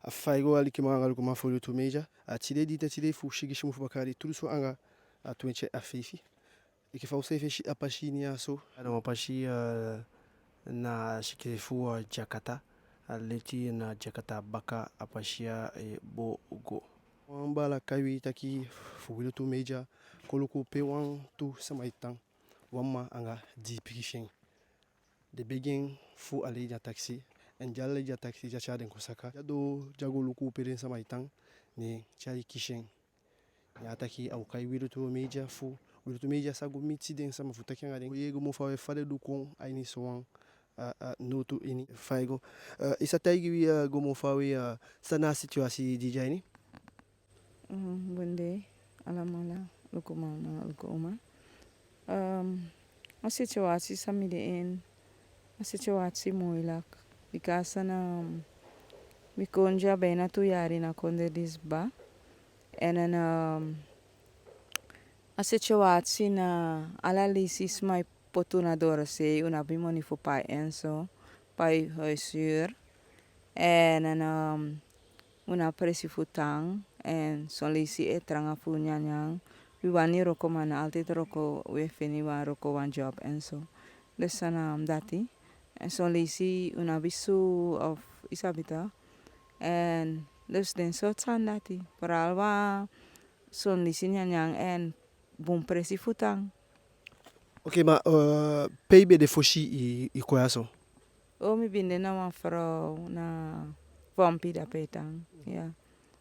Faigo ali que manga ko mafolo to meja. Tide dita tide fu shigi shimu fu bakari tudo so anga tuenche afifi. E que fa você feshi apashini aso. Ana mapashi na shikifu Jakarta. Leti na Jakarta baka apashia bo go. Wambala kawi taki fugilo to meja. Koloko pe wan tu samaitang. Wamma anga di pikisheng. De begin fu ali ja taxi. En jalle ja taxi ja chaden kosaka. Jado jago luku peren samaitang. Ne chari kisheng. Ya taki au kai wiru to meja fu. Wiru to meja sagu mitsi den sama fu taki ngaden. Yego mo fawe fade dukong aini soang. Notu ini faigo. Isa taigi wi gomo fawe sana situasi di jaini. Bunde alamala luku mama luku oma. A situatie samide in. A situatie moeilijk. Because mi konja bijna 2 jaar na konde disba. En a situatie na ala lisis mai potuna dora se una bimoni fu pai enso. Pai huishuur. En una presi futang. En son lisi tranga fu nyanyang. We wani roko mana altijd roko we fini wa roko wan job enso. Dus dati. En son lisi una bisu of isabita. En dus den soort san dati. Vooral wa son lisi nyanyang en bum presi futang. Oké, maar PB de foshi i koyaso. O mi binde na wan vrouw na vampi da petang. Ja.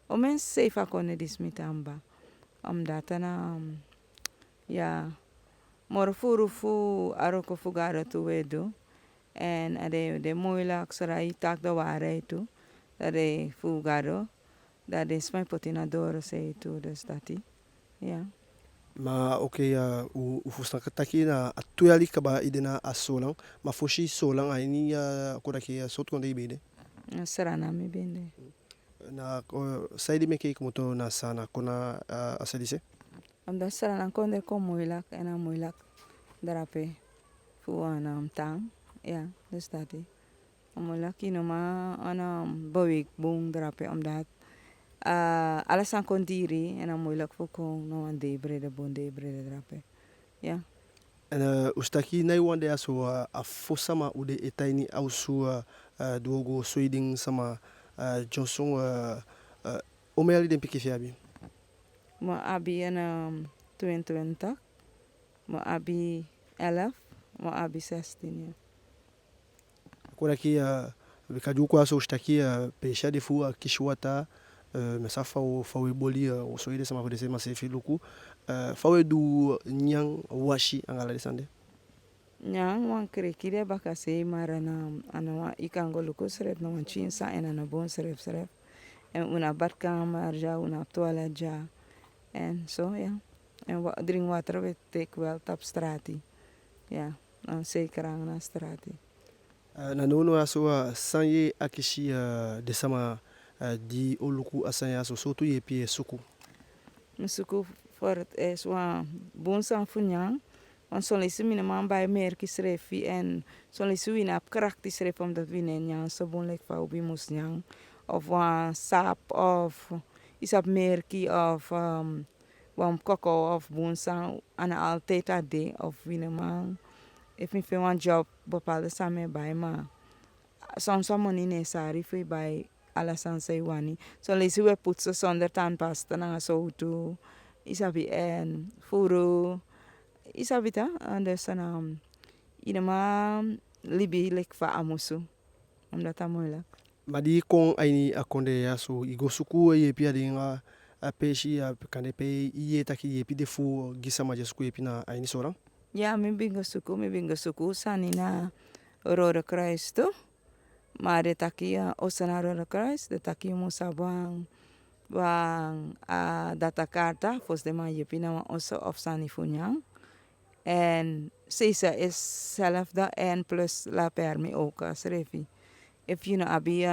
O men sefa kone dismitamba. Omdat ja, morfuru fu aroko fugara tu wedo. En de moeilijk sarai tak de waarheid toe. Dat de fugaro. Dat is mijn potinador zei toe, dus dat ja. Maar oké, u fustan taki na atuyali kaba idena asolang. Maar foshi solang ay ni kodaki sot konde ibede. Sarana mi binde. Na saidi meke kumoto na sana kona asadise. Omdat sarana konde ko moeilijk en moeilijk darape fu tang. Ja, dus dat moeilijk inoma bawik boom darape omdat alasan kondiri en moeilijk voor kon no een debrede bon debrede drape. Ja. En ustaki na iwande aso afosama ude etaini ausu duogo soiding sama Johnson omeli den piki fiabi. Ma abi en 22. Ma abi 11. Ma abi 16. Ja. Kodaki bikaju kwa so ustaki pesha de fu kishwata mesa fawe boli soide sama ko de sema se filuku fawe du nyang washi angala desande. Nyang wan krekide bakase marana anawa ikango luko srep na wan chinsa en ana bon srep. En una badkamer ja, una toilet ja. En zo ja. En drink water we take wel tap strati. Ja, dan zeker aan na strati. Na nono aso sanye akishi de sama di oluku asanya so sotu yepi suku. Musuku voor het is wan bon san funyang. Want zo'n lezen mijn man bij merk is refi en zo'n lezen we naar kracht is ref omdat we niet zo bonlijk van wie moest nyang of wan sap of is op merkie of wan koko of bonsan en altijd dat de of wie een man if me veel wan job bepaalde samen bij maar soms money necessary voor bij alles aan zij wani zo'n lezen we poetsen zonder tandpasta na zo toe is op en furu isabita dus inama libi lek fa amusu omdat moeilijk. Madi kon aini akonde ya so igosuku yepi adinga peshi kande pe iye taki yepi de fu gisama jesku yepi na aini sorang. Ja, mi bingo suku sani na Rode Kruis to. Maar de taki osana Rode Kruis, de taki musa bang data karta, fos de ma yepi na oso of sani funyang. En Cesa is hetzelfde en plus la permi ook als refi. If you know abi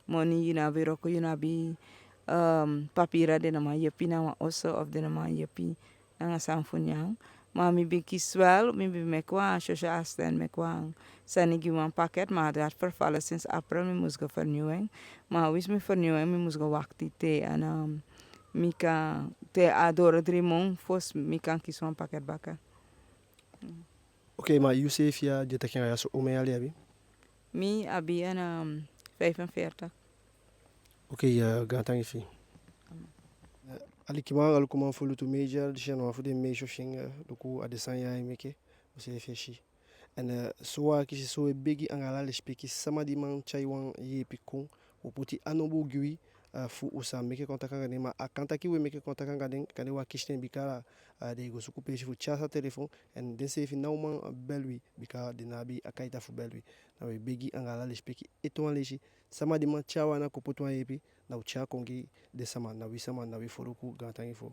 money, you know abi roko, you know abi papira de nama yepi nama oso of de nama yepi nanga sanfunyang. Maar mi ben kies wel, mi ben me kwam, social assistent me kwam. Zijn ik een pakket, maar dat vervallen sinds april, mi moest gaan vernieuwen. Maar wist mi vernieuwen, mi moest gaan wachten te. En mi kan, te door 3 maanden, volgens mi kan kiezen een pakket bakken. Oké, maar Yusuf, ja, dit ging ja zo om mij ali. Mi abi en 45. Oké, gantan ifi. Ali kima al kuma fulu to major, dus no afu de major shing doku adesan ya meke, ose feshi. En soa kisi so e begi angala le speki sama di man chai wan ye pikon, o puti anobu gui fu usa meke kontakan gane ma akanta ki we meke kontakan gane kane wa kishten bikara de go suku peshi fu chasa telefon en den se fi nauman belwi bika de nabi akaita fu belwi. Na we begi angala le speki eton leshi sama di man chawa na koputu yepi na ucha kongi de sama na wi furuku gantan ifo.